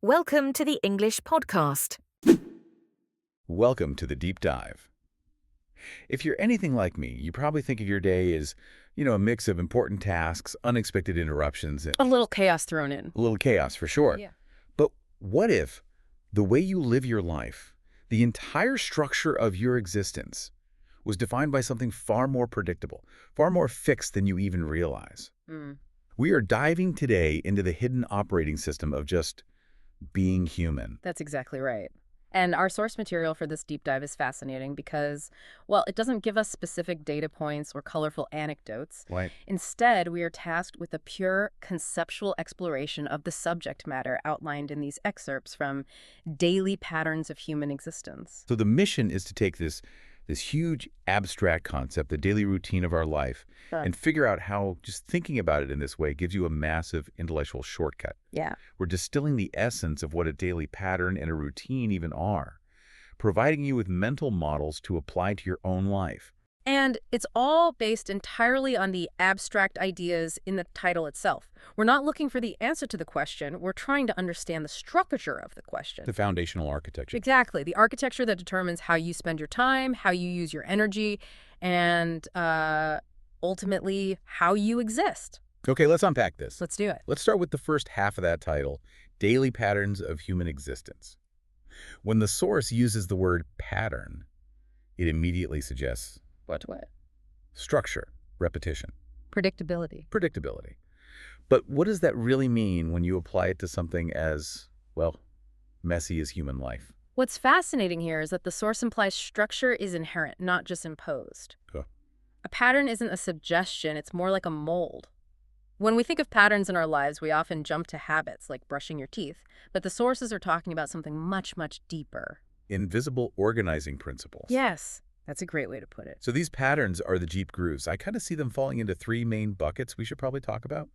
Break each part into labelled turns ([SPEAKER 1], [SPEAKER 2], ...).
[SPEAKER 1] Welcome to the English podcast.
[SPEAKER 2] Welcome to the deep dive. If you're anything like me, you probably think of your day as, a mix of important tasks, unexpected interruptions, and
[SPEAKER 3] A little chaos thrown in.
[SPEAKER 2] a little chaos for sure.
[SPEAKER 3] Yeah.
[SPEAKER 2] But what if the way you live your life, the entire structure of your existence, was defined by something far more predictable, far more fixed than you even realize? We are diving today into the hidden operating system of just being human.
[SPEAKER 3] That's exactly right. And our source material for this deep dive is fascinating because, well, it doesn't give us specific data points or colorful anecdotes.
[SPEAKER 2] Right.
[SPEAKER 3] Instead, we are tasked with a pure conceptual exploration of the subject matter outlined in these excerpts from Daily Patterns of Human Existence.
[SPEAKER 2] So the mission is to take this huge abstract concept, the daily routine of our life, and figure out how just thinking about it in this way gives you a massive intellectual shortcut.
[SPEAKER 3] Yeah.
[SPEAKER 2] We're distilling the essence of what a daily pattern and a routine even are, providing you with mental models to apply to your own life.
[SPEAKER 3] And it's all based entirely on the abstract ideas in the title itself. We're not looking for the answer to the question. We're trying to understand the structure of the question.
[SPEAKER 2] The foundational architecture.
[SPEAKER 3] Exactly. The architecture that determines how you spend your time, how you use your energy, and ultimately how you exist.
[SPEAKER 2] Okay, let's unpack this.
[SPEAKER 3] Let's do it.
[SPEAKER 2] Let's start with the first half of that title, Daily Patterns of Human Existence. When the source uses the word pattern, it immediately suggests
[SPEAKER 3] What?
[SPEAKER 2] structure, repetition,
[SPEAKER 3] Predictability.
[SPEAKER 2] predictability. But what does that really mean when you apply it to something as, messy as human life?
[SPEAKER 3] What's fascinating here is that the source implies structure is inherent, not just imposed.
[SPEAKER 2] Huh.
[SPEAKER 3] A pattern isn't a suggestion, it's more like a mold. When we think of patterns in our lives, we often jump to habits like brushing your teeth, but the sources are talking about something much, much deeper.
[SPEAKER 2] Invisible organizing principles.
[SPEAKER 3] Yes, that's a great way to put it.
[SPEAKER 2] So these patterns are the Jeep grooves. I kind of see them falling into three main buckets we should probably talk about.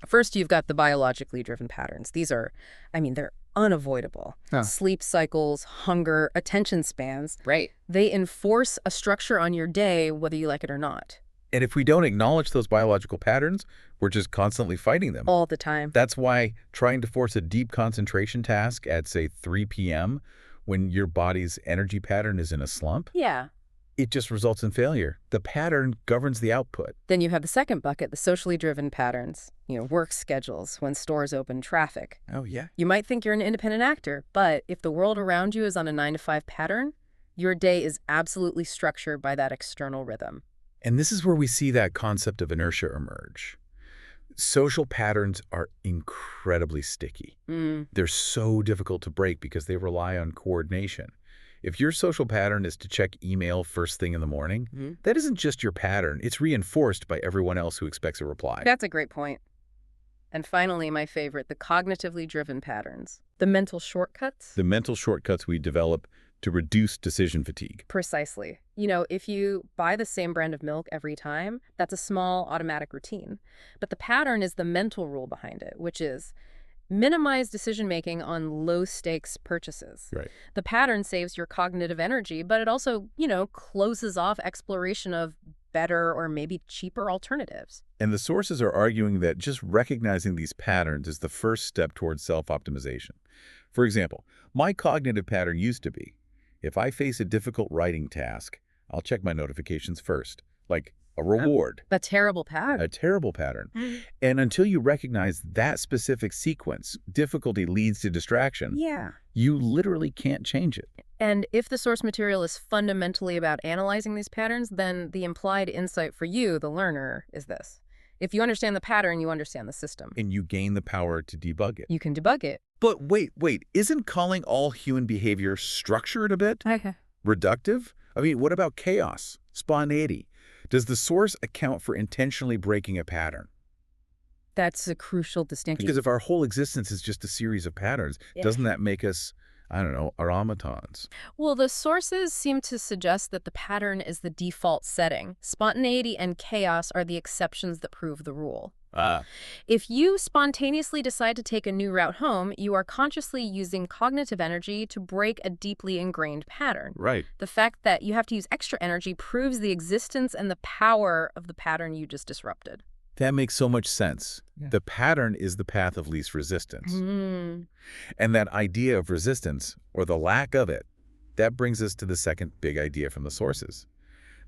[SPEAKER 3] First, you've got the biologically driven patterns. These are, they're unavoidable.
[SPEAKER 2] Huh.
[SPEAKER 3] Sleep cycles, hunger, attention spans.
[SPEAKER 2] Right.
[SPEAKER 3] They enforce a structure on your day, whether you like it or not.
[SPEAKER 2] And if we don't acknowledge those biological patterns, we're just constantly fighting them.
[SPEAKER 3] All the time.
[SPEAKER 2] That's why trying to force a deep concentration task at, say, 3 p.m. when your body's energy pattern is in a slump,
[SPEAKER 3] Yeah.
[SPEAKER 2] it just results in failure. The pattern governs the output.
[SPEAKER 3] Then you have the second bucket, the socially driven patterns. Work schedules, when stores open, traffic.
[SPEAKER 2] Oh, yeah.
[SPEAKER 3] You might think you're an independent actor, but if the world around you is on a 9-to-5 pattern, your day is absolutely structured by that external rhythm.
[SPEAKER 2] And this is where we see that concept of inertia emerge. Social patterns are incredibly sticky. They're so difficult to break because they rely on coordination. If your social pattern is to check email first thing in the morning, that isn't just your pattern. It's reinforced by everyone else who expects a reply.
[SPEAKER 3] That's a great point. And finally, my favorite, the cognitively driven patterns. The mental shortcuts.
[SPEAKER 2] The mental shortcuts we develop to reduce decision fatigue.
[SPEAKER 3] Precisely. If you buy the same brand of milk every time, that's a small automatic routine. But the pattern is the mental rule behind it, which is minimize decision-making on low-stakes purchases.
[SPEAKER 2] Right.
[SPEAKER 3] The pattern saves your cognitive energy, but it also, closes off exploration of better or maybe cheaper alternatives.
[SPEAKER 2] And the sources are arguing that just recognizing these patterns is the first step towards self-optimization. For example, my cognitive pattern used to be, if I face a difficult writing task, I'll check my notifications first, like a reward.
[SPEAKER 3] A terrible pattern.
[SPEAKER 2] A terrible pattern. And until you recognize that specific sequence, difficulty leads to distraction.
[SPEAKER 3] Yeah.
[SPEAKER 2] You literally can't change it.
[SPEAKER 3] And if the source material is fundamentally about analyzing these patterns, then the implied insight for you, the learner, is this. If you understand the pattern, you understand the system.
[SPEAKER 2] And you gain the power to debug it.
[SPEAKER 3] You can debug it.
[SPEAKER 2] But wait, isn't calling all human behavior structured a bit?
[SPEAKER 3] Okay.
[SPEAKER 2] Reductive? What about chaos, spontaneity? Does the source account for intentionally breaking a pattern?
[SPEAKER 3] That's a crucial distinction.
[SPEAKER 2] Because if our whole existence is just a series of patterns, doesn't that make us, automatons?
[SPEAKER 3] Well, the sources seem to suggest that the pattern is the default setting. Spontaneity and chaos are the exceptions that prove the rule. If you spontaneously decide to take a new route home, you are consciously using cognitive energy to break a deeply ingrained pattern.
[SPEAKER 2] Right.
[SPEAKER 3] The fact that you have to use extra energy proves the existence and the power of the pattern you just disrupted.
[SPEAKER 2] That makes so much sense.
[SPEAKER 4] Yeah.
[SPEAKER 2] The pattern is the path of least resistance.
[SPEAKER 3] Mm.
[SPEAKER 2] And that idea of resistance, or the lack of it, that brings us to the second big idea from the sources,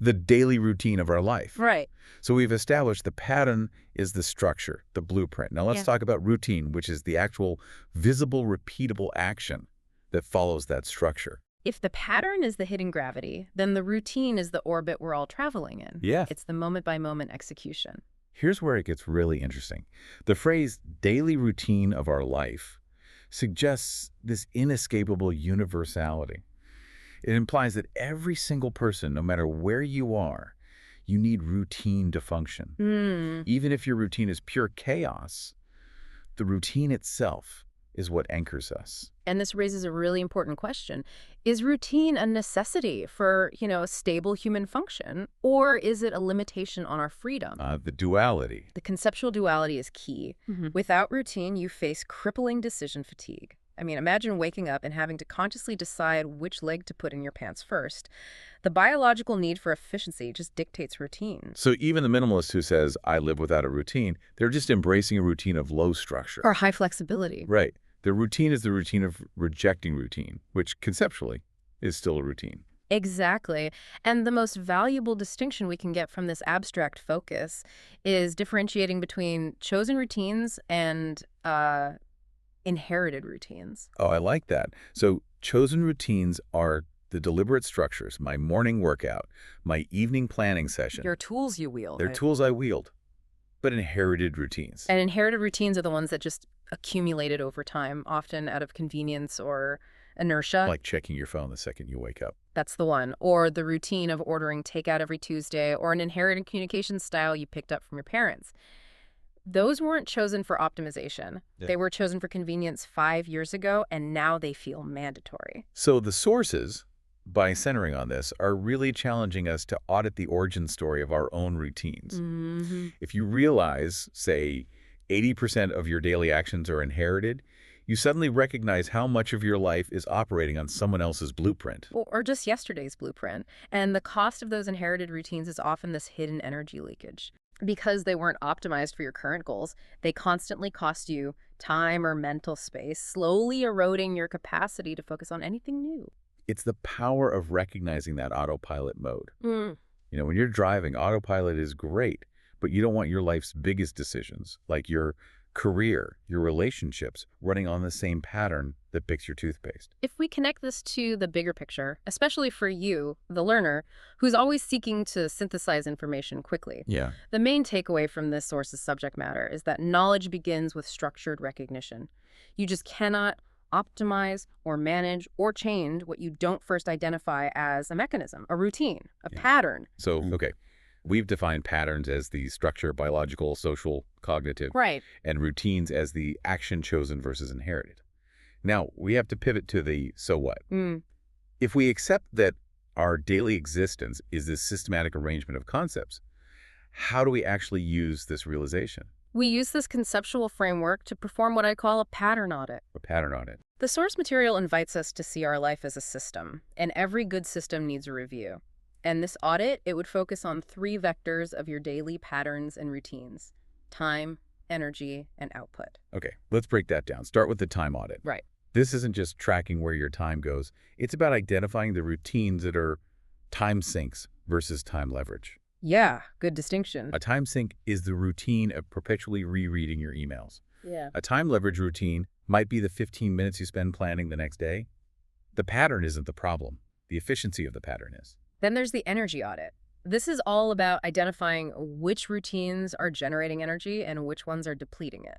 [SPEAKER 2] the daily routine of our life.
[SPEAKER 3] Right.
[SPEAKER 2] So we've established the pattern is the structure, the blueprint. Now let's talk about routine, which is the actual visible, repeatable action that follows that structure.
[SPEAKER 3] If the pattern is the hidden gravity, then the routine is the orbit we're all traveling in.
[SPEAKER 2] Yeah.
[SPEAKER 3] It's the moment-by-moment execution.
[SPEAKER 2] Here's where it gets really interesting. The phrase daily routine of our life suggests this inescapable universality. It implies that every single person, no matter where you are, you need routine to function. Even if your routine is pure chaos, the routine itself is what anchors us.
[SPEAKER 3] And this raises a really important question. Is routine a necessity for, a stable human function, or is it a limitation on our freedom?
[SPEAKER 2] The duality.
[SPEAKER 3] The conceptual duality is key. Without routine, you face crippling decision fatigue. I mean, imagine waking up and having to consciously decide which leg to put in your pants first. The biological need for efficiency just dictates routine.
[SPEAKER 2] So even the minimalist who says, I live without a routine, they're just embracing a routine of low structure.
[SPEAKER 3] Or high flexibility.
[SPEAKER 2] Right. The routine is the routine of rejecting routine, which conceptually is still a routine.
[SPEAKER 3] Exactly. And the most valuable distinction we can get from this abstract focus is differentiating between chosen routines and inherited routines.
[SPEAKER 2] Oh, I like that. So chosen routines are the deliberate structures, my morning workout, my evening planning session.
[SPEAKER 4] Your tools you wield.
[SPEAKER 2] They're tools I wield, but inherited routines.
[SPEAKER 3] And inherited routines are the ones that just accumulated over time, often out of convenience or inertia.
[SPEAKER 2] Like checking your phone the second you wake up.
[SPEAKER 3] That's the one. Or the routine of ordering takeout every Tuesday, or an inherited communication style you picked up from your parents. Those weren't chosen for optimization.
[SPEAKER 2] Yeah.
[SPEAKER 3] They were chosen for convenience 5 years ago, and now they feel mandatory.
[SPEAKER 2] So the sources, by centering on this, are really challenging us to audit the origin story of our own routines. If you realize, say, 80% of your daily actions are inherited, you suddenly recognize how much of your life is operating on someone else's blueprint.
[SPEAKER 3] Or just yesterday's blueprint. And the cost of those inherited routines is often this hidden energy leakage. Because they weren't optimized for your current goals, they constantly cost you time or mental space, slowly eroding your capacity to focus on anything new.
[SPEAKER 2] It's the power of recognizing that autopilot mode.
[SPEAKER 3] Mm.
[SPEAKER 2] When you're driving, autopilot is great, but you don't want your life's biggest decisions, like your career, your relationships, running on the same pattern that picks your toothpaste.
[SPEAKER 3] If we connect this to the bigger picture, especially for you, the learner, who's always seeking to synthesize information quickly,
[SPEAKER 2] Yeah.
[SPEAKER 3] the main takeaway from this source's subject matter is that knowledge begins with structured recognition. You just cannot optimize or manage or change what you don't first identify as a mechanism, a routine, a pattern.
[SPEAKER 2] So, okay, we've defined patterns as the structure, biological, social, cognitive,
[SPEAKER 3] Right.
[SPEAKER 2] and routines as the action chosen versus inherited. Now, we have to pivot to the so what. If we accept that our daily existence is this systematic arrangement of concepts, how do we actually use this realization?
[SPEAKER 3] We use this conceptual framework to perform what I call a pattern audit.
[SPEAKER 2] A pattern audit.
[SPEAKER 3] The source material invites us to see our life as a system, and every good system needs a review. And this audit, it would focus on 3 vectors of your daily patterns and routines: time, energy, and output.
[SPEAKER 2] Okay, let's break that down. Start with the time audit.
[SPEAKER 3] Right.
[SPEAKER 2] This isn't just tracking where your time goes. It's about identifying the routines that are time sinks versus time leverage.
[SPEAKER 3] Yeah, good distinction.
[SPEAKER 2] A time sink is the routine of perpetually rereading your emails.
[SPEAKER 3] Yeah.
[SPEAKER 2] A time leverage routine might be the 15 minutes you spend planning the next day. The pattern isn't the problem. The efficiency of the pattern is.
[SPEAKER 3] Then there's the energy audit. This is all about identifying which routines are generating energy and which ones are depleting it.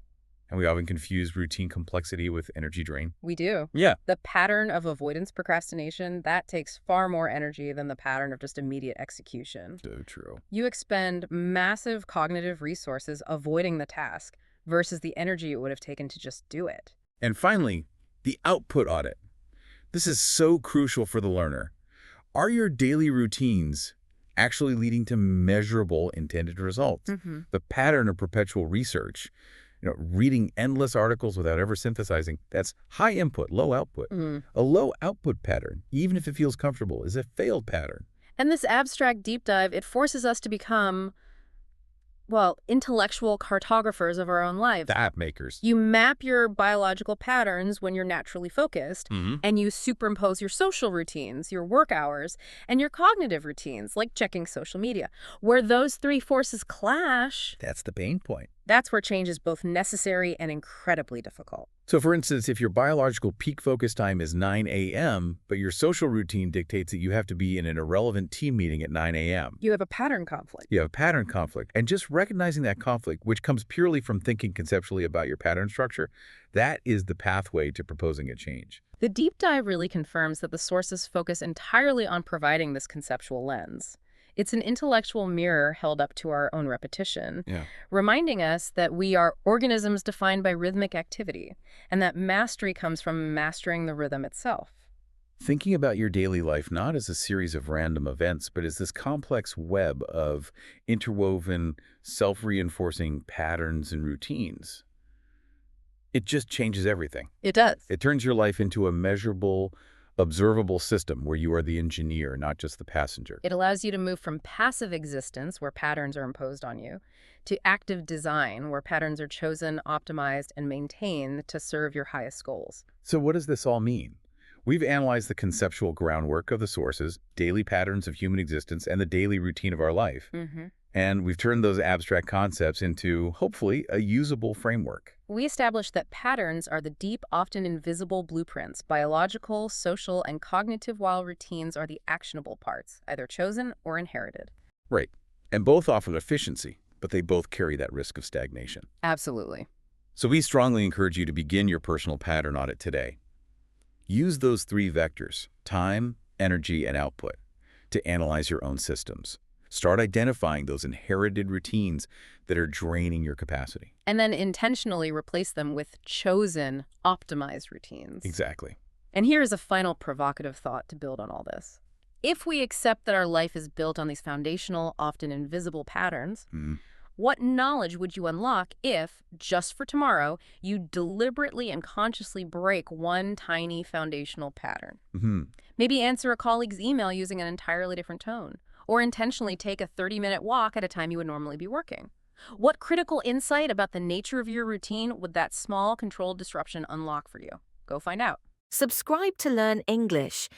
[SPEAKER 2] And we often confuse routine complexity with energy drain.
[SPEAKER 3] We do.
[SPEAKER 2] Yeah.
[SPEAKER 3] The pattern of avoidance procrastination, that takes far more energy than the pattern of just immediate execution.
[SPEAKER 2] So true.
[SPEAKER 3] You expend massive cognitive resources avoiding the task versus the energy it would have taken to just do it.
[SPEAKER 2] And finally, the output audit. This is so crucial for the learner. Are your daily routines actually leading to measurable intended results? The pattern of perpetual research, reading endless articles without ever synthesizing, that's high input, low output. A low output pattern, even if it feels comfortable, is a failed pattern.
[SPEAKER 3] And this abstract deep dive, it forces us to become well, intellectual cartographers of our own lives.
[SPEAKER 2] The app makers.
[SPEAKER 3] You map your biological patterns when you're naturally focused, and you superimpose your social routines, your work hours, and your cognitive routines, like checking social media. Where those three forces clash,
[SPEAKER 2] That's the pain point.
[SPEAKER 3] that's where change is both necessary and incredibly difficult.
[SPEAKER 2] So for instance, if your biological peak focus time is 9 a.m., but your social routine dictates that you have to be in an irrelevant team meeting at 9 a.m.
[SPEAKER 3] You have a pattern conflict.
[SPEAKER 2] You have a pattern conflict. And just recognizing that conflict, which comes purely from thinking conceptually about your pattern structure, that is the pathway to proposing a change.
[SPEAKER 3] The deep dive really confirms that the sources focus entirely on providing this conceptual lens. It's an intellectual mirror held up to our own repetition, reminding us that we are organisms defined by rhythmic activity, and that mastery comes from mastering the rhythm itself.
[SPEAKER 2] Thinking about your daily life not as a series of random events, but as this complex web of interwoven, self-reinforcing patterns and routines, it just changes everything.
[SPEAKER 3] It does.
[SPEAKER 2] It turns your life into a measurable, observable system where you are the engineer, not just the passenger.
[SPEAKER 3] It allows you to move from passive existence, where patterns are imposed on you, to active design, where patterns are chosen, optimized, and maintained to serve your highest goals.
[SPEAKER 2] So what does this all mean? We've analyzed the conceptual groundwork of the sources, daily patterns of human existence, and the daily routine of our life. And we've turned those abstract concepts into, hopefully, a usable framework.
[SPEAKER 3] We established that patterns are the deep, often invisible blueprints, biological, social, and cognitive, while routines are the actionable parts, either chosen or inherited.
[SPEAKER 2] Right. And both offer efficiency, but they both carry that risk of stagnation.
[SPEAKER 3] Absolutely.
[SPEAKER 2] So we strongly encourage you to begin your personal pattern audit today. Use those three vectors, time, energy, and output, to analyze your own systems. Start identifying those inherited routines that are draining your capacity.
[SPEAKER 3] And then intentionally replace them with chosen, optimized routines.
[SPEAKER 2] Exactly.
[SPEAKER 3] And here's a final provocative thought to build on all this. If we accept that our life is built on these foundational, often invisible patterns, what knowledge would you unlock if, just for tomorrow, you deliberately and consciously break one tiny foundational pattern? Maybe answer a colleague's email using an entirely different tone, or intentionally take a 30-minute walk at a time you would normally be working. What critical insight about the nature of your routine would that small, controlled disruption unlock for you? Go find out.
[SPEAKER 1] Subscribe to learn English.